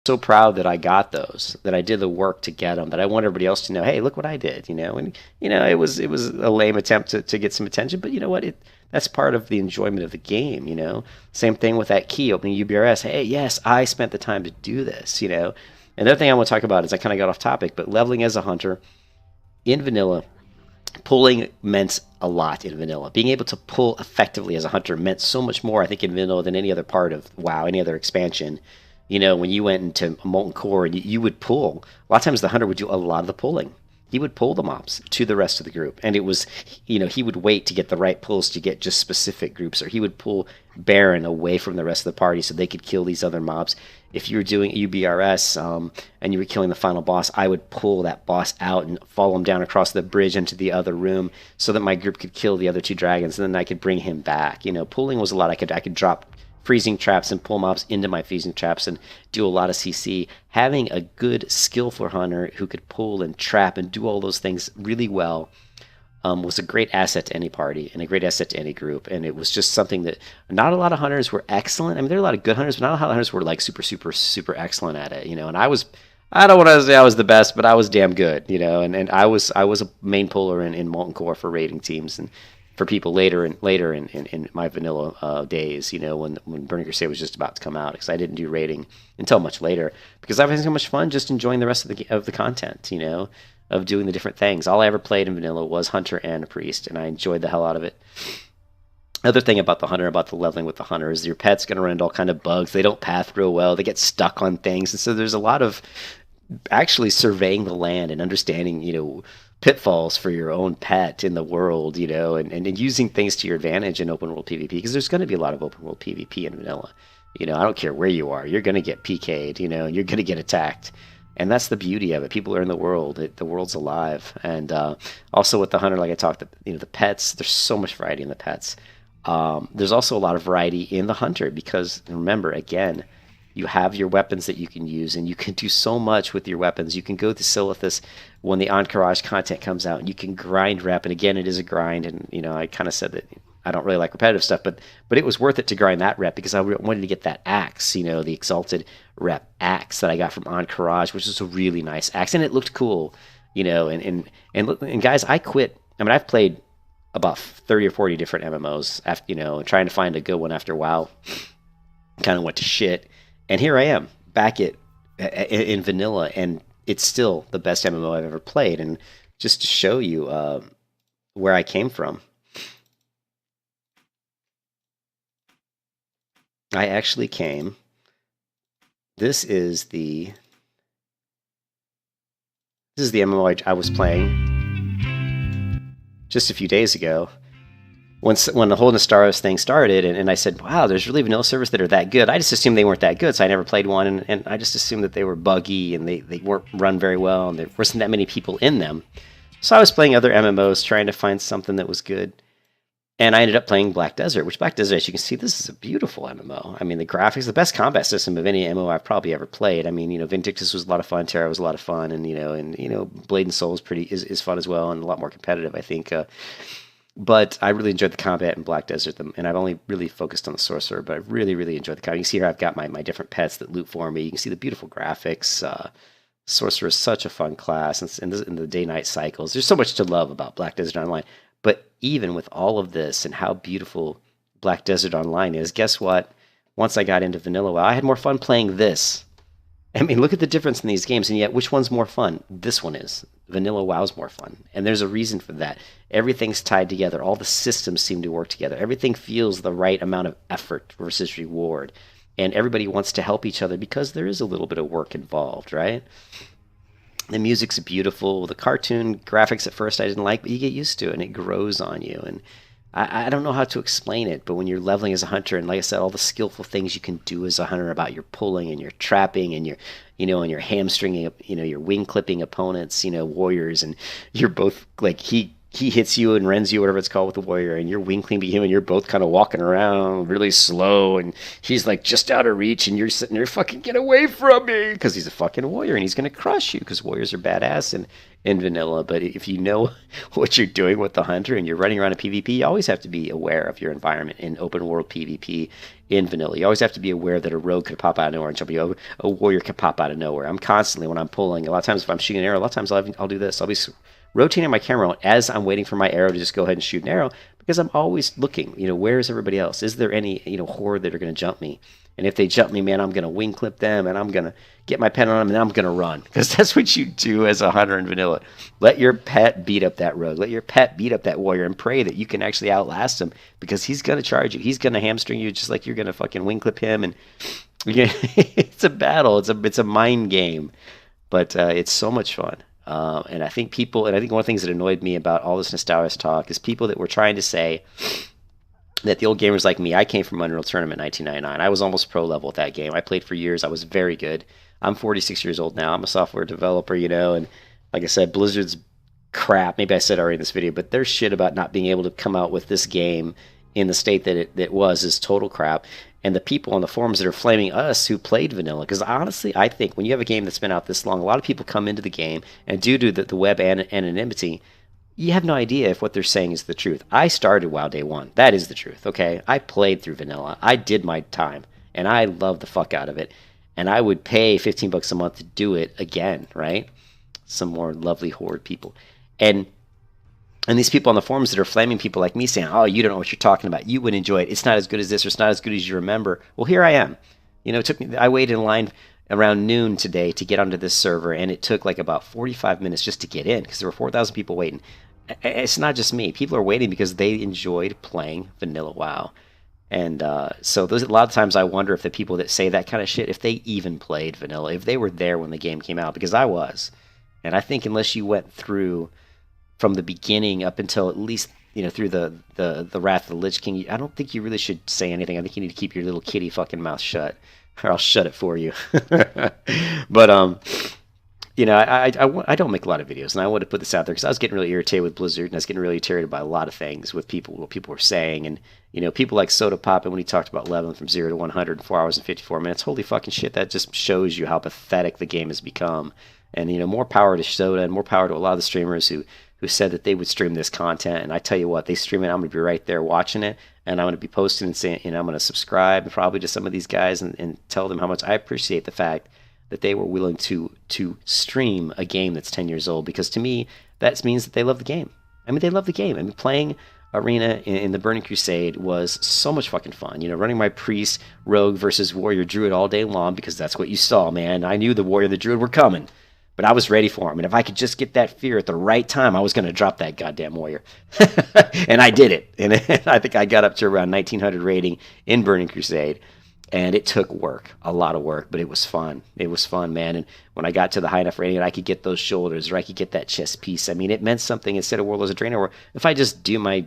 So proud that I got those, that I did the work to get them, that I want everybody else to know, hey, look what I did, And it was a lame attempt to get some attention, but you know what? That's part of the enjoyment of the game. Same thing with that key opening UBRS. Hey, yes, I spent the time to do this. Another thing I want to talk about is I kind of got off topic, but leveling as a hunter in vanilla, pulling meant a lot in vanilla. Being able to pull effectively as a hunter meant so much more, I think, in vanilla than any other part of WoW, any other expansion. When you went into Molten Core and you would pull, a lot of times the hunter would do a lot of the pulling. He would pull the mobs to the rest of the group. And it was, he would wait to get the right pulls to get just specific groups, or he would pull Baron away from the rest of the party so they could kill these other mobs. If you were doing UBRS and you were killing the final boss, I would pull that boss out and follow him down across the bridge into the other room so that my group could kill the other two dragons, and then I could bring him back. Pulling was a lot. I could drop freezing traps and pull mobs into my freezing traps and do a lot of CC. Having a good, skillful hunter who could pull and trap and do all those things really well was a great asset to any party and a great asset to any group. And it was just something that not a lot of hunters were excellent. I mean, there are a lot of good hunters, but not a lot of hunters were like super, super, super excellent at it. And I don't want to say I was the best, but I was damn good. And I was a main puller in Molten Core for raiding teams and for people later in my vanilla days, when Burning Crusade was just about to come out, because I didn't do raiding until much later because I was having so much fun just enjoying the rest of the content, of doing the different things. All I ever played in vanilla was hunter and a priest, and I enjoyed the hell out of it. Other thing about the hunter, about the leveling with the hunter, is your pet's going to run into all kind of bugs. They don't path real well. They get stuck on things, and so there's a lot of actually surveying the land and understanding, pitfalls for your own pet in the world, and using things to your advantage in open world PvP, because there's going to be a lot of open world PvP in vanilla. I don't care where you are, you're going to get PK'd, and you're going to get attacked. And that's the beauty of it. People are in the world. The world's alive. And also with the hunter, like I talked, the pets, there's so much variety in the pets. There's also a lot of variety in the hunter because, remember, again, you have your weapons that you can use, and you can do so much with your weapons. You can go to Silithus when the Encourage content comes out, and you can grind rep. And again, it is a grind. And, I kind of said that I don't really like repetitive stuff, but it was worth it to grind that rep because I wanted to get that axe, the Exalted rep axe that I got from Encourage, which is a really nice axe, and it looked cool, and guys, I quit. I mean, I've played about 30 or 40 different MMOs after, trying to find a good one after WoW kind of went to shit. And here I am back in vanilla, and it's still the best MMO I've ever played. And just to show you where I came from, I actually came. This is the MMO I was playing just a few days ago when the whole Nastaros thing started, and I said, wow, there's really vanilla servers that are that good. I just assumed they weren't that good, so I never played one, and I just assumed that they were buggy and they weren't run very well, and there wasn't that many people in them. So I was playing other MMOs trying to find something that was good. And I ended up playing Black Desert, which Black Desert, as you can see, this is a beautiful MMO. I mean, the graphics, the best combat system of any MMO I've probably ever played. I mean, Vindictus was a lot of fun, Terra was a lot of fun, and Blade and Soul is fun as well, and a lot more competitive, I think. But I really enjoyed the combat in Black Desert, and I've only really focused on the Sorcerer, but I really, really enjoyed the combat. You can see here I've got my different pets that loot for me. You can see the beautiful graphics. Sorcerer is such a fun class, and the day-night cycles. There's so much to love about Black Desert Online. But even with all of this and how beautiful Black Desert Online is, guess what? Once I got into Vanilla WoW, I had more fun playing this. I mean, look at the difference in these games, and yet which one's more fun? This one is. Vanilla WoW's more fun, and there's a reason for that. Everything's tied together. All the systems seem to work together. Everything feels the right amount of effort versus reward, and everybody wants to help each other because there is a little bit of work involved, right? The music's beautiful. The cartoon graphics at first I didn't like, but you get used to it, and it grows on you. And I don't know how to explain it, but when you're leveling as a hunter, and like I said, all the skillful things you can do as a hunter about your pulling and your trapping and your, and your hamstringing, your wing clipping opponents, warriors, and you're both like he he hits you and rends you, whatever it's called, with the warrior, and you're wing cleaning him, and you're both kind of walking around really slow, and he's like just out of reach, and you're sitting there, fucking get away from me, because he's a fucking warrior, and he's gonna crush you, because warriors are badass in vanilla. But if you know what you're doing with the hunter and you're running around in PvP, you always have to be aware of your environment in open world PvP in vanilla. You always have to be aware that a rogue could pop out of nowhere and jump you. A warrior could pop out of nowhere. I'm constantly, when I'm pulling, a lot of times if I'm shooting an arrow, a lot of times I'll do this. I'll be rotating my camera as I'm waiting for my arrow to just go ahead and shoot an arrow, because I'm always looking, where is everybody else? Is there any, horde that are going to jump me? And if they jump me, man, I'm going to wing clip them, and I'm going to get my pet on them, and I'm going to run, because that's what you do as a hunter in vanilla. Let your pet beat up that rogue. Let your pet beat up that warrior, and pray that you can actually outlast him, because he's going to charge you. He's going to hamstring you just like you're going to fucking wing clip him. And it's a battle. It's a mind game, but it's so much fun. And I think one of the things that annoyed me about all this nostalgia talk is people that were trying to say that the old gamers like me, I came from Unreal Tournament in 1999. I was almost pro level at that game. I played for years. I was very good. I'm 46 years old now. I'm a software developer, and like I said, Blizzard's crap. Maybe I said already in this video, but their shit about not being able to come out with this game in the state that it was is total crap. And the people on the forums that are flaming us who played vanilla, because honestly, I think when you have a game that's been out this long, a lot of people come into the game, and due to the web anonymity, you have no idea if what they're saying is the truth. I started WoW day one. That is the truth, okay? I played through vanilla. I did my time, and I loved the fuck out of it. And I would pay $15 a month to do it again, right? Some more lovely horde people. And these people on the forums that are flaming people like me saying, oh, you don't know what you're talking about. You wouldn't enjoy it. It's not as good as this, or it's not as good as you remember. Well, here I am. I waited in line around noon today to get onto this server, and it took like about 45 minutes just to get in, because there were 4,000 people waiting. It's not just me. People are waiting because they enjoyed playing vanilla WoW. And so a lot of times I wonder if the people that say that kind of shit, if they even played vanilla, if they were there when the game came out, because I was. And I think unless you went through from the beginning up until at least through the Wrath of the Lich King, I don't think you really should say anything. I think you need to keep your little kitty fucking mouth shut, or I'll shut it for you. But I don't make a lot of videos, and I want to put this out there because I was getting really irritated with Blizzard, and I was getting really irritated by a lot of things with what people were saying, and people like Soda Pop, and when he talked about leveling from 0 to 100 in 4 hours and 54 minutes, holy fucking shit, that just shows you how pathetic the game has become. And more power to Soda, and more power to a lot of the streamers who said that they would stream this content. And I tell you what, they stream it, I'm going to be right there watching it, and I'm going to be posting and saying, I'm going to subscribe and probably to some of these guys and tell them how much I appreciate the fact that they were willing to stream a game that's 10 years old, because to me, that means that they love the game. I mean, they love the game. I mean, playing Arena in the Burning Crusade was so much fucking fun. Running my priest, rogue versus warrior, druid all day long, because that's what you saw, man. I knew the warrior and the druid were coming. But I was ready for him, and if I could just get that fear at the right time, I was going to drop that goddamn warrior. And I did it. And I think I got up to around 1900 rating in Burning Crusade, and it took work, a lot of work, but it was fun. It was fun, man. And when I got to the high enough rating, I could get those shoulders, or I could get that chest piece. I mean, it meant something instead of Warlords of Draenor, where if I just do my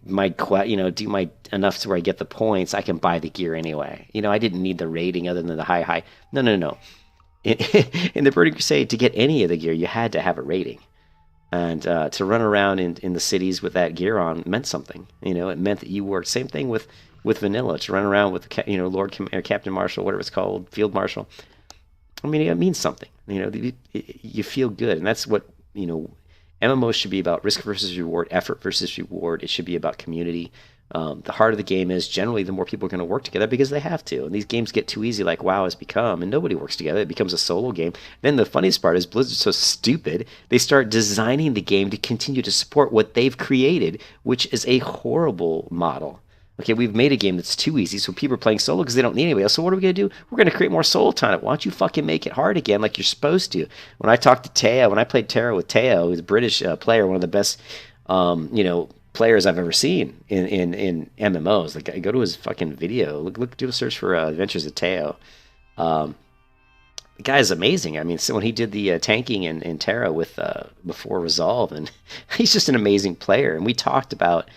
enough to where I get the points, I can buy the gear anyway. I didn't need the rating other than the high. No. In the Burning Crusade, to get any of the gear, you had to have a rating. And to run around in the cities with that gear on meant something. It meant that you worked. Same thing with vanilla. To run around with Lord or Captain Marshal, whatever it's called, Field Marshal. I mean, it means something. You feel good, and that's what MMOs should be about: risk versus reward, effort versus reward. It should be about community. The harder the game is, generally, the more people are going to work together because they have to. And these games get too easy, like WoW has become, and nobody works together. It becomes a solo game. Then the funniest part is Blizzard's so stupid, they start designing the game to continue to support what they've created, which is a horrible model. Okay, we've made a game that's too easy, so people are playing solo because they don't need anybody else. So what are we going to do? We're going to create more solo time. Why don't you fucking make it hard again like you're supposed to? When I talked to Teo, when I played Terra with Teo, who's a British player, one of the best, players I've ever seen in MMOs. Like, go to his fucking video. Do a search for Adventures of Teo. The guy is amazing. I mean, so when he did the tanking in Terra with before Resolve, and he's just an amazing player. And we talked about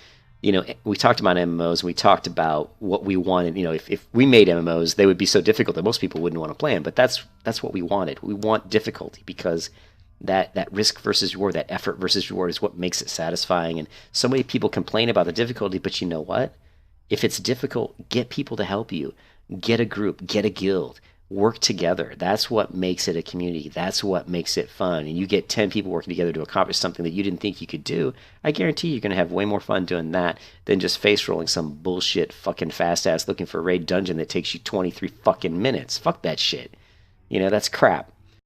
MMOs. We talked about what we wanted. If we made MMOs, they would be so difficult that most people wouldn't want to play them. But that's what we wanted. We want difficulty because that risk versus reward, that effort versus reward is what makes it satisfying. And so many people complain about the difficulty, but you know what? If it's difficult, get people to help you. Get a group, get a guild, work together. That's what makes it a community. That's what makes it fun. And you get 10 people working together to accomplish something that you didn't think you could do. I guarantee you're going to have way more fun doing that than just face rolling some bullshit fucking fast ass looking for a raid dungeon that takes you 23 fucking minutes. Fuck that shit. You know, that's crap.